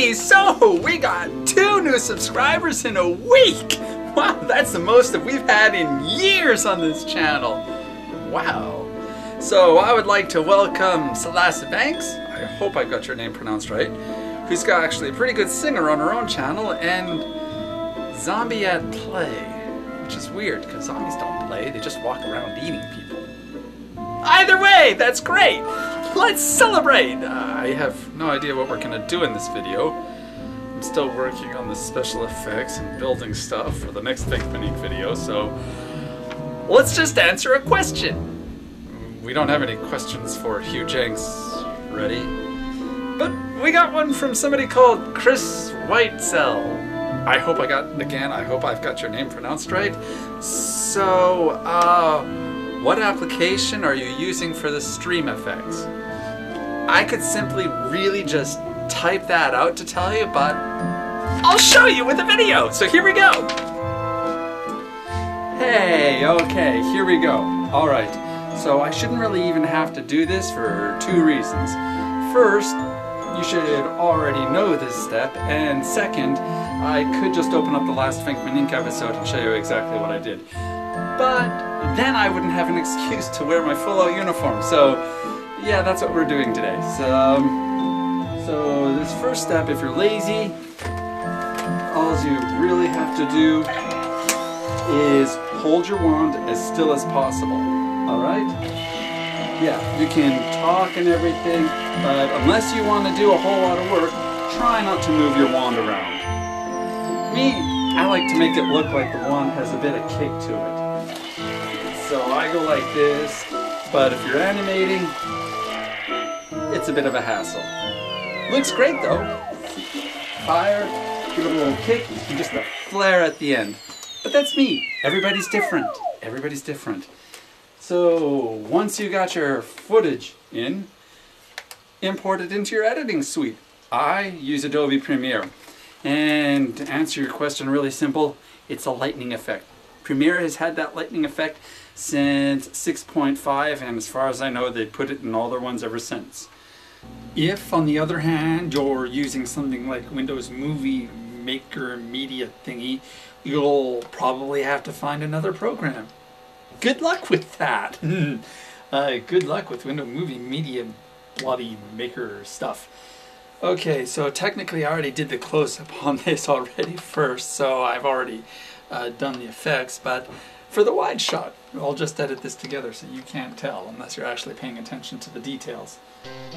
Hey, so we got 2 new subscribers in a week! Wow, that's the most that we've had in years on this channel. Wow. So I would like to welcome Celeste Banks, I hope I got your name pronounced right, who's got actually a pretty good singer on her own channel, and Zombie at Play, which is weird because zombies don't play, they just walk around eating people. Either way, that's great! Let's celebrate! I have no idea what we're gonna do in this video. I'm still working on the special effects and building stuff for the next Think video, so let's just answer a question. We don't have any questions for Hugh Jenks. Ready? But we got one from somebody called Chris Whitesell. I hope I've got your name pronounced right. So, what application are you using for the stream effects? I could simply really just type that out to tell you, but I'll show you with a video. So here we go. Hey, okay, here we go. All right, so I shouldn't really even have to do this for 2 reasons. First, you should already know this step, and second, I could just open up the last Finkman Inc. episode and show you exactly what I did. But then I wouldn't have an excuse to wear my full-out uniform, so yeah, that's what we're doing today. So this first step, if you're lazy, all you really have to do is hold your wand as still as possible, alright? Yeah, you can talk and everything, but unless you want to do a whole lot of work, try not to move your wand around. Me, I like to make it look like the wand has a bit of kick to it. So I go like this, but if you're animating, it's a bit of a hassle. Looks great though. Fire, give it a little kick, and just a flare at the end. But that's me. Everybody's different. Everybody's different. So once you got your footage in, import it into your editing suite. I use Adobe Premiere. And to answer your question really simple, it's a lightning effect. Premiere has had that lightning effect since 6.5, and as far as I know, they put it in all their ones ever since. If, on the other hand, you're using something like Windows Movie Maker Media thingy, you'll probably have to find another program. Good luck with that! Good luck with Windows Movie Media bloody Maker stuff. Okay, so technically I already did the close-up on this already first, so I've already done the effects, but for the wide shot, I'll just edit this together so you can't tell unless you're actually paying attention to the details.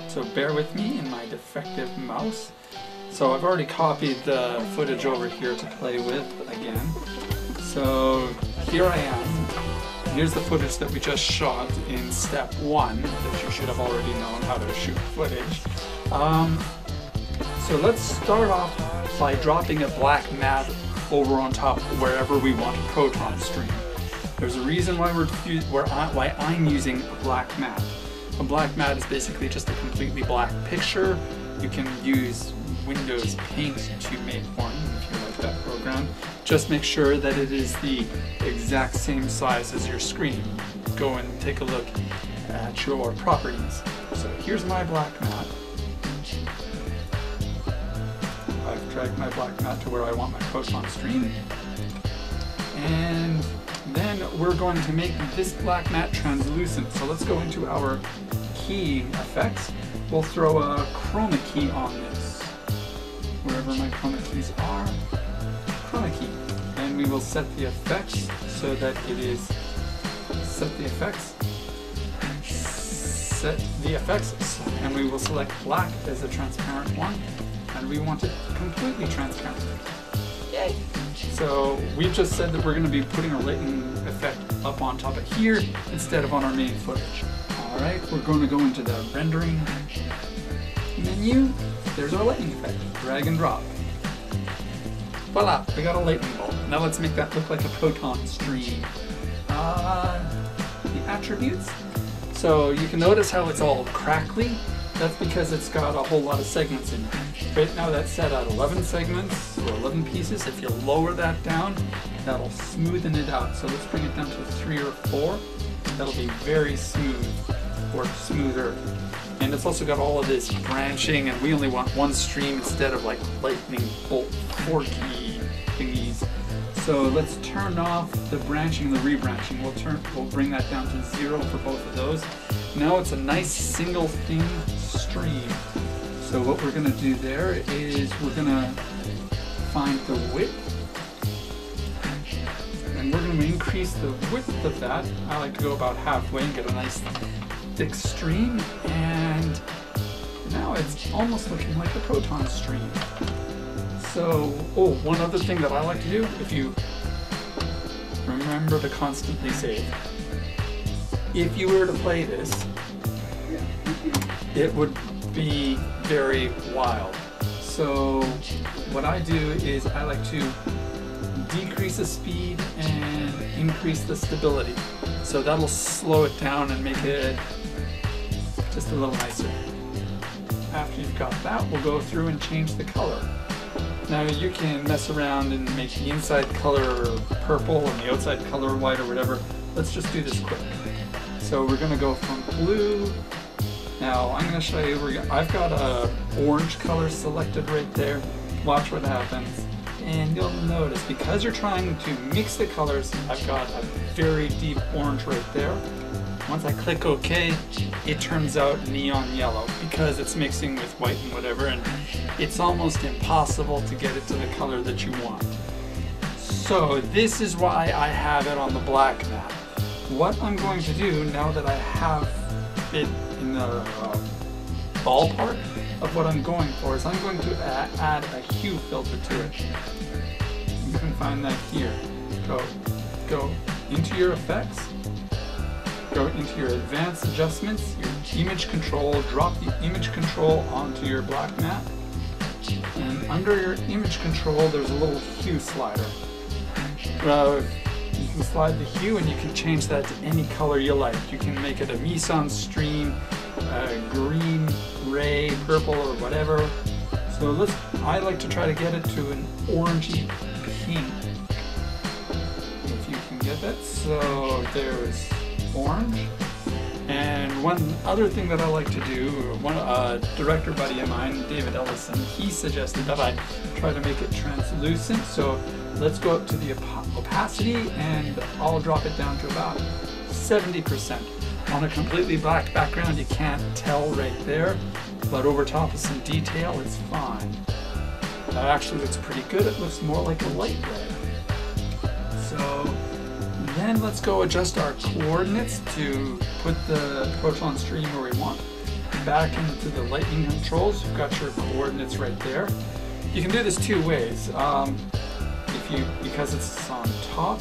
So bear with me in my defective mouse. So I've already copied the footage over here to play with again. So here I am. Here's the footage that we just shot in step 1 that you should have already known how to shoot footage. So let's start off by dropping a black mat over on top wherever we want a Proton stream. There's a reason why why I'm using a black mat. A black mat is basically just a completely black picture. You can use Windows Paint to make one if you like that program. Just make sure that it is the exact same size as your screen. Go and take a look at your properties. So here's my black mat. I've dragged my black mat to where I want my Proton stream. And then we're going to make this black mat translucent. So let's go into our key effects. We'll throw a chroma key on this. Wherever my chroma keys are, chroma key. And we will set the effects so that it is set the effects, and we will select black as a transparent one, and we want it completely transparent. Yay! So we've just said that we're going to be putting our lightning effect up on top of here instead of on our main footage. Alright, we're going to go into the rendering menu. There's our lightning effect. Drag and drop. Voila, we got a lightning bolt. Now let's make that look like a Proton stream. The attributes. So you can notice how it's all crackly. That's because it's got a whole lot of segments in it. Right now that's set at 11 segments, or 11 pieces. If you lower that down, that'll smoothen it out. So let's bring it down to 3 or 4. That'll be very smooth, or smoother. And it's also got all of this branching, and we only want one stream instead of like lightning bolt 4-key thingies. So let's turn off the branching and the rebranching. We'll bring that down to 0 for both of those. Now it's a nice single thin stream. So what we're gonna do there is we're gonna find the width, and we're gonna increase the width of that. I like to go about halfway and get a nice thick stream, and now it's almost looking like a proton stream. So, one other thing that I like to do, if you remember to constantly save, if you were to play this, it would be very wild. So what I do is I like to decrease the speed and increase the stability. So that'll slow it down and make it just a little nicer. After you've got that, we'll go through and change the color. Now you can mess around and make the inside color purple and the outside color white or whatever. Let's just do this quick. So we're going to go from blue. Now I'm going to show you, I've got a orange color selected right there. Watch what happens. And you'll notice, because you're trying to mix the colors, I've got a very deep orange right there. Once I click OK, it turns out neon yellow because it's mixing with white and whatever, and it's almost impossible to get it to the color that you want. So this is why I have it on the black map. What I'm going to do now that I have it in the ballpark of what I'm going for is I'm going to add a hue filter to it. You can find that here. Go into your effects. Go into your advanced adjustments, your image control, drop the image control onto your black map, and under your image control there's a little hue slider. You can slide the hue and you can change that to any color you like. You can make it a meson stream, green, gray, purple, or whatever. So I like to try to get it to an orangey pink, if you can get that. So there's orange. And one other thing that I like to do, a director buddy of mine, David Ellison, he suggested that I try to make it translucent. So let's go up to the opacity and I'll drop it down to about 70%. On a completely black background you can't tell right there, but over top of some detail it's fine. That actually looks pretty good. It looks more like a light red. So then let's go adjust our coordinates to put the proton stream where we want. Back into the lightning controls, you've got your coordinates right there. You can do this two ways. Because it's on top,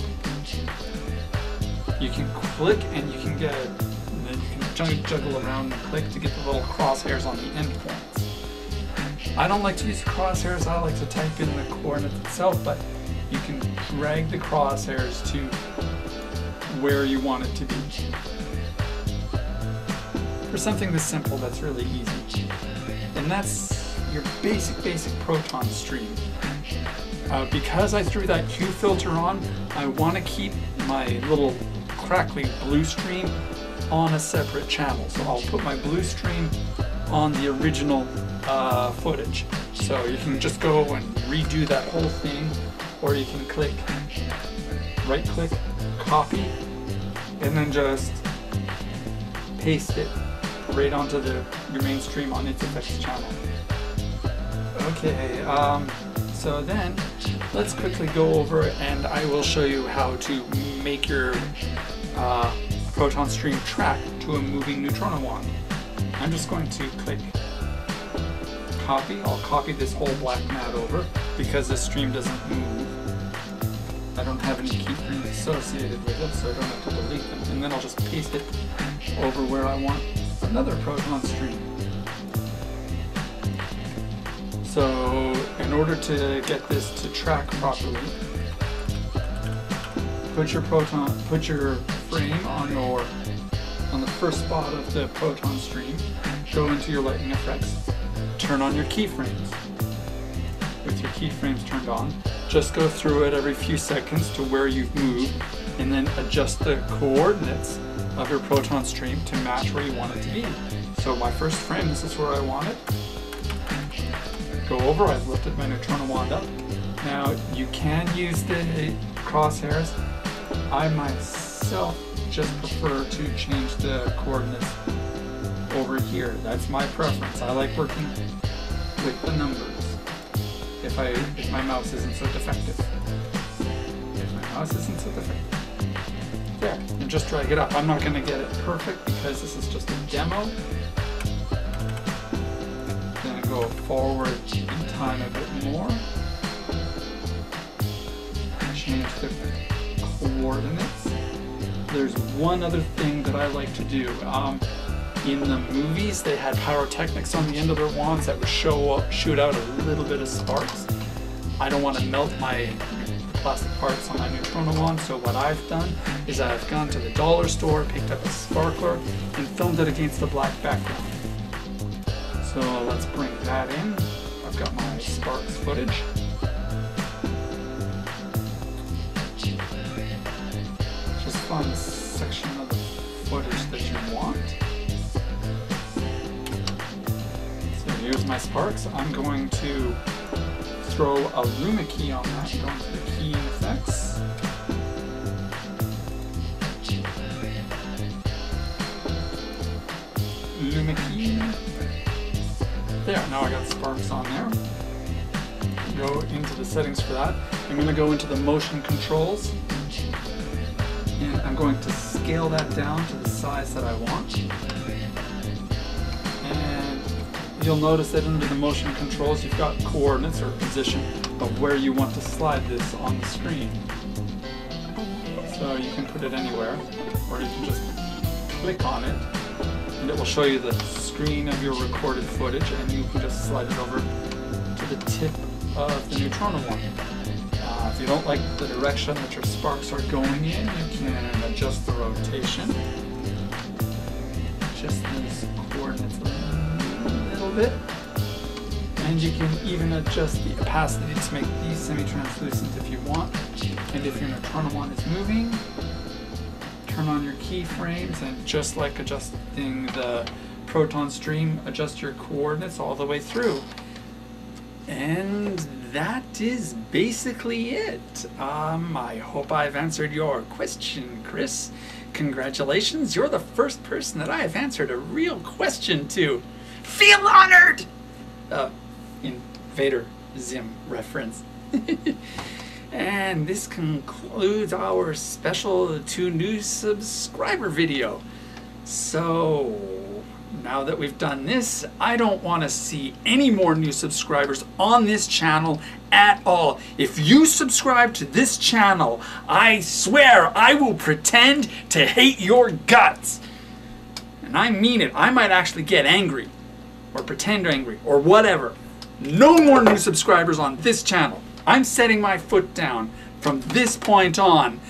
you can click and you can get, and then you can juggle around and click to get the little crosshairs on the endpoints. I don't like to use crosshairs. I like to type in the coordinates itself, but you can drag the crosshairs to where you want it to be. For something this simple, that's really easy. And that's your basic proton stream. Because I threw that hue filter on, I want to keep my little crackly blue stream on a separate channel. So I'll put my blue stream on the original footage. So you can just go and redo that whole thing, or you can right click, copy, and then just paste it right onto your main stream on its effects channel. Okay, so then let's quickly go over and I will show you how to make your proton stream track to a moving neutrino wand. I'm just going to click copy. I'll copy this whole black mat over because this stream doesn't move. I don't have any keyframes associated with it, so I don't have to delete them. And then I'll just paste it over where I want another proton stream. So in order to get this to track properly, put your frame on the first spot of the proton stream, go into your lightning effects, turn on your keyframes. With your keyframes turned on, just go through it every few seconds to where you've moved, and then adjust the coordinates of your proton stream to match where you want it to be. So my first frame, this is where I want it. Go over, I've lifted my neutrino wand up. Now you can use the crosshairs. I myself just prefer to change the coordinates over here. That's my preference. I like working with the numbers. If my mouse isn't so defective. There, and just drag it up. I'm not going to get it perfect because this is just a demo. Going to go forward in time a bit more. Change the coordinates. There's one other thing that I like to do. In the movies, they had pyrotechnics on the end of their wands that would shoot out a little bit of sparks. I don't want to melt my plastic parts on my neutrino wand, so what I've done is I've gone to the dollar store, picked up a sparkler, and filmed it against the black background. So let's bring that in. I've got my sparks footage. Just find the section of the footage that you want. Here's my sparks. I'm going to throw a Luma key on that. Going to the key and effects. Luma key. There, now I got sparks on there. Go into the settings for that. I'm going to go into the motion controls. And I'm going to scale that down to the size that I want. You'll notice that under the motion controls you've got coordinates or position of where you want to slide this on the screen. So you can put it anywhere, or you can just click on it and it will show you the screen of your recorded footage, and you can just slide it over to the tip of the neutrino wand. If you don't like the direction that your sparks are going in, you can adjust the rotation. Adjust these coordinates a little bit, and you can even adjust the opacity to make these semi-translucent if you want. And if your neutrino wand is moving, turn on your keyframes, and just like adjusting the Proton stream, adjust your coordinates all the way through. And that is basically it. I hope I've answered your question, Chris. Congratulations, you're the first person that I have answered a real question to. Feel honored! Invader Zim reference. And this concludes our special 2 new subscriber video. So now that we've done this, I don't want to see any more new subscribers on this channel at all. If you subscribe to this channel, I swear I will pretend to hate your guts. And I mean it. I might actually get angry, or pretend angry, or whatever. No more new subscribers on this channel. I'm setting my foot down from this point on.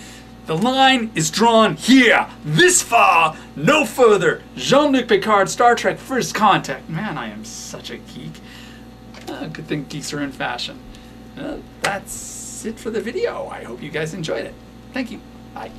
The line is drawn here, this far, no further. Jean-Luc Picard, Star Trek First Contact. Man, I am such a geek. Good thing geeks are in fashion. That's it for the video. I hope you guys enjoyed it. Thank you. Bye.